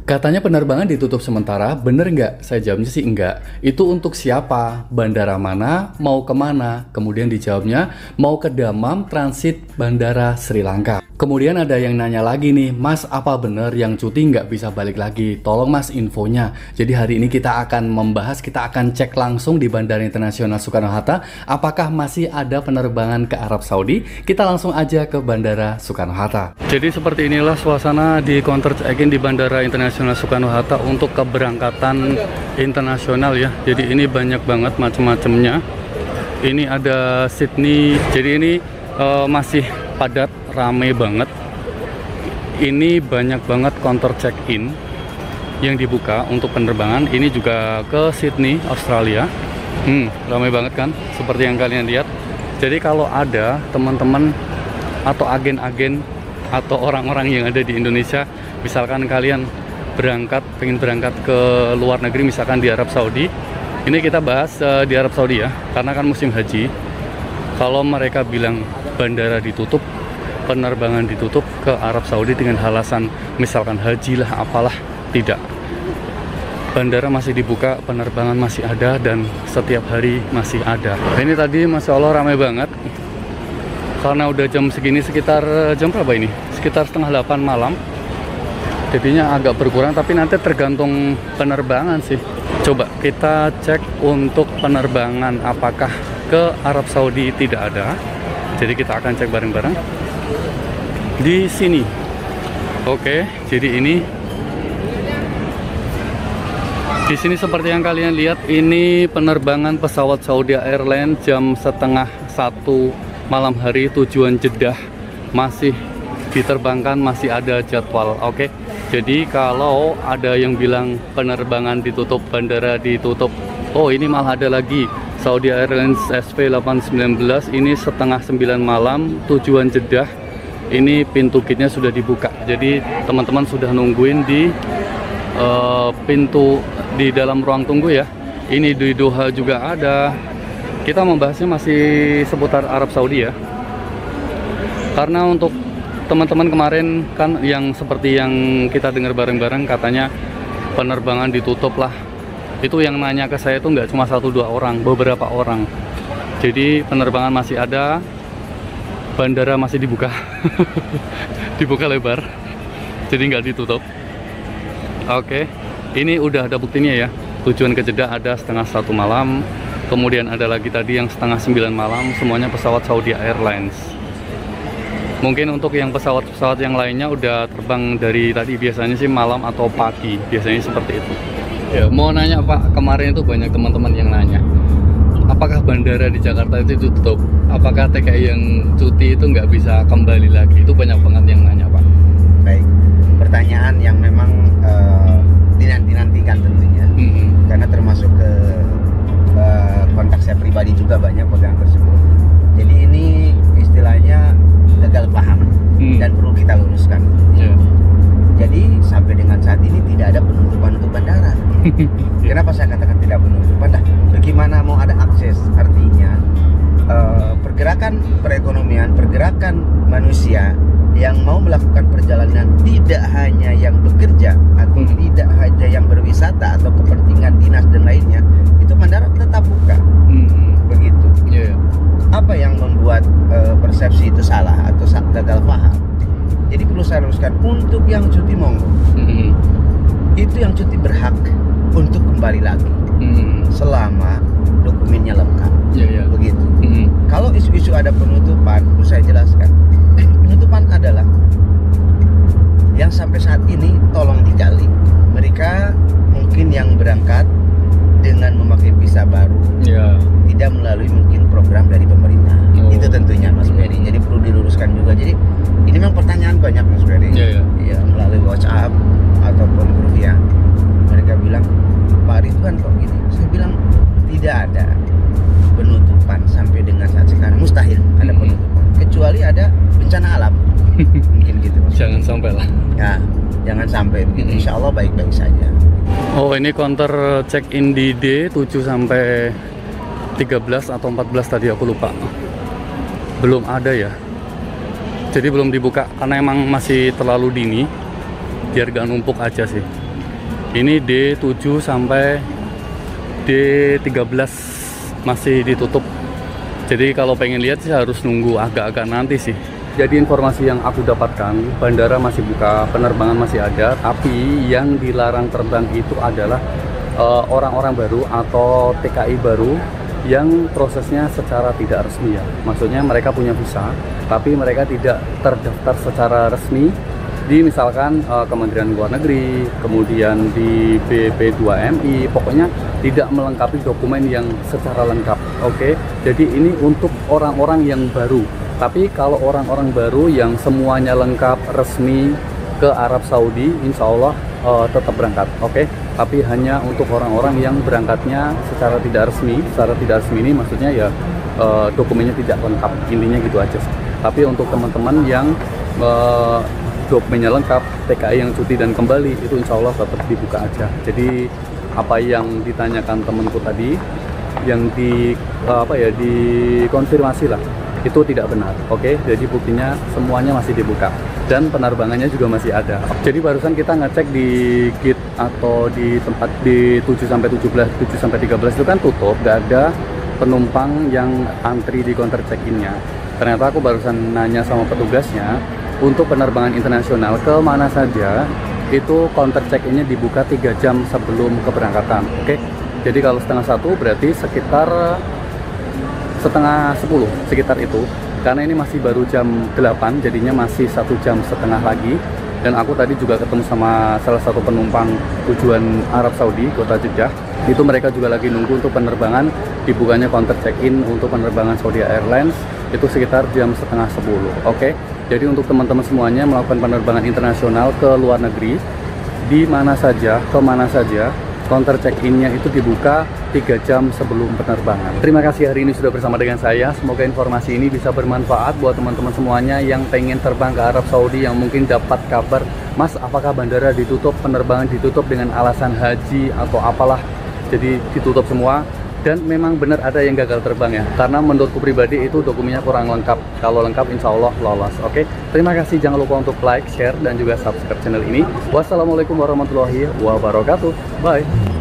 Katanya penerbangan ditutup sementara, bener nggak? Saya jawabnya sih enggak. Itu untuk siapa? Bandara mana? Mau kemana? Kemudian dijawabnya, mau ke Dammam transit Bandara Sri Lanka. Kemudian ada yang nanya lagi nih, Mas apa bener yang cuti nggak bisa balik lagi? Tolong Mas infonya. Jadi hari ini kita akan membahas, kita akan cek langsung di Bandara Internasional Soekarno-Hatta, apakah masih ada penerbangan ke Arab Saudi? Kita langsung aja ke Bandara Soekarno-Hatta. Jadi seperti inilah suasana di counter check-in di Bandara Internasional Soekarno-Hatta untuk keberangkatan internasional ya. Jadi ini banyak banget macam-macamnya. Ini ada Sydney. Jadi ini masih padat, rame banget. Ini banyak banget counter check-in yang dibuka untuk penerbangan. Ini juga ke Sydney, Australia. Ramai banget kan, seperti yang kalian lihat. Jadi kalau ada teman-teman atau agen-agen atau orang-orang yang ada di Indonesia, misalkan kalian pengen berangkat ke luar negeri, misalkan di Arab Saudi. Ini kita bahas di Arab Saudi ya, karena kan musim haji. Kalau mereka bilang bandara ditutup, penerbangan ditutup ke Arab Saudi dengan alasan misalkan haji lah apalah, tidak. Bandara masih dibuka, penerbangan masih ada, dan setiap hari masih ada. Ini tadi Masya Allah ramai banget. Karena udah jam segini, sekitar jam berapa ini? Sekitar setengah 8 malam. Jadinya agak berkurang, tapi nanti tergantung penerbangan sih. Coba kita cek untuk penerbangan apakah ke Arab Saudi tidak ada. Jadi kita akan cek bareng-bareng di sini. Oke, jadi ini di sini seperti yang kalian lihat, ini penerbangan pesawat Saudi Airlines jam setengah 1 malam hari tujuan Jeddah masih diterbangkan, masih ada jadwal. Oke, jadi kalau ada yang bilang penerbangan ditutup, bandara ditutup, oh ini malah ada lagi Saudi Airlines SV819, ini setengah 9 malam tujuan Jeddah. Ini pintu gate-nya sudah dibuka, jadi teman-teman sudah nungguin di pintu di dalam ruang tunggu ya. Ini di Doha juga ada. Kita membahasnya masih seputar Arab Saudi ya, karena untuk teman-teman kemarin kan yang seperti yang kita dengar bareng-bareng, katanya penerbangan ditutup lah. Itu yang nanya ke saya itu nggak cuma 1-2 orang, beberapa orang. Jadi penerbangan masih ada, bandara masih dibuka. Dibuka lebar, jadi nggak ditutup. Oke, ini udah ada buktinya ya. Tujuan ke Jeddah ada setengah 1 malam, kemudian ada lagi tadi yang setengah 9 malam, semuanya pesawat Saudi Airlines. Mungkin untuk yang pesawat-pesawat yang lainnya udah terbang dari tadi, biasanya sih malam atau pagi, biasanya seperti itu. Ya, mau nanya Pak, kemarin itu banyak teman-teman yang nanya, apakah bandara di Jakarta itu tutup? Apakah TKI yang cuti itu nggak bisa kembali lagi? Itu banyak banget yang nanya Pak. Baik, pertanyaan yang memang dinanti-nantikan tentunya, karena termasuk ke kontak saya pribadi juga banyak pegang tersebut. Jadi ini istilahnya gagal paham dan perlu kita luruskan. Jadi sampai dengan saat ini tidak ada penutupan untuk bandara. Kenapa saya katakan tidak penutupan? Nah, bagaimana mau ada akses? Artinya pergerakan perekonomian, pergerakan manusia yang mau melakukan perjalanan, tidak hanya yang bekerja atau tidak hanya yang berwisata atau kepentingan dinas dan lainnya, itu bandara tetap buka. Begitu. Apa yang membuat persepsi itu salah atau gagal paham? Jadi perlu saya luruskan, untuk yang cuti monggo. Itu yang cuti berhak untuk kembali lagi selama dokumennya lengkap. Begitu. Kalau isu-isu ada penutupan, perlu saya jelaskan. Penutupan adalah yang sampai saat ini tolong digali. Mereka mungkin yang berangkat dengan memakai visa baru, tidak melalui mungkin program dari pemerintah. Itu tentunya Mas Ferry. Jadi perlu diluruskan juga. Jadi ini memang pertanyaan banyak Mas Ferry. Ya, melalui WhatsApp ataupun grup ya. Mereka bilang, Pak Ridwan kok gini? Saya bilang tidak ada penutupan sampai dengan saat sekarang. Mustahil ada penutupan, kecuali ada bencana alam. Mungkin gitu Mas. Jangan sampai lah. Ya, jangan sampai begitu. Insya Allah baik-baik saja. Oh, ini counter check-in di D7 sampai 13 atau 14 tadi, aku lupa. Belum ada ya. Jadi belum dibuka karena emang masih terlalu dini. Biar gak numpuk aja sih. Ini D7 sampai D13 masih ditutup. Jadi kalau pengen lihat sih harus nunggu agak-agak nanti sih. Jadi informasi yang aku dapatkan, bandara masih buka, penerbangan masih ada, tapi yang dilarang terbang itu adalah orang-orang baru atau TKI baru yang prosesnya secara tidak resmi ya. Maksudnya mereka punya visa, tapi mereka tidak terdaftar secara resmi di misalkan Kementerian Luar Negeri, kemudian di BP2MI, pokoknya tidak melengkapi dokumen yang secara lengkap. Oke, jadi ini untuk orang-orang yang baru. Tapi kalau orang-orang baru yang semuanya lengkap resmi ke Arab Saudi, insya Allah tetap berangkat. Oke, tapi hanya untuk orang-orang yang berangkatnya secara tidak resmi. Secara tidak resmi ini maksudnya ya dokumennya tidak lengkap, intinya gitu aja. Tapi untuk teman-teman yang dokumennya lengkap, TKI yang cuti dan kembali, itu insya Allah tetap dibuka aja. Jadi apa yang ditanyakan temanku tadi, yang dikonfirmasi lah, itu tidak benar. Oke, jadi buktinya semuanya masih dibuka dan penerbangannya juga masih ada. Jadi barusan kita ngecek di gate atau di tempat di 7 sampai 17, 7 sampai 13 itu kan tutup, gak ada penumpang yang antri di counter check-innya. Ternyata aku barusan nanya sama petugasnya, untuk penerbangan internasional ke mana saja itu counter check-innya dibuka 3 jam sebelum keberangkatan. Oke, jadi kalau setengah 1 berarti sekitar setengah 10, sekitar itu. Karena ini masih baru jam 8, jadinya masih 1 jam setengah lagi. Dan aku tadi juga ketemu sama salah satu penumpang tujuan Arab Saudi, kota Jeddah. Itu mereka juga lagi nunggu untuk penerbangan dibukanya counter check-in untuk penerbangan Saudi Airlines itu sekitar jam setengah 10. Oke, jadi untuk teman-teman semuanya melakukan penerbangan internasional ke luar negeri, di mana saja, ke mana saja, counter check-innya itu dibuka 3 jam sebelum penerbangan. Terima kasih hari ini sudah bersama dengan saya. Semoga informasi ini bisa bermanfaat buat teman-teman semuanya yang pengen terbang ke Arab Saudi, yang mungkin dapat kabar, Mas, apakah bandara ditutup, penerbangan ditutup dengan alasan haji atau apalah, jadi ditutup semua. Dan memang benar ada yang gagal terbang ya, karena menurutku pribadi itu dokumennya kurang lengkap. Kalau lengkap insya Allah lolos. Oke, terima kasih, jangan lupa untuk like, share, dan juga subscribe channel ini. Wassalamualaikum warahmatullahi wabarakatuh. Bye.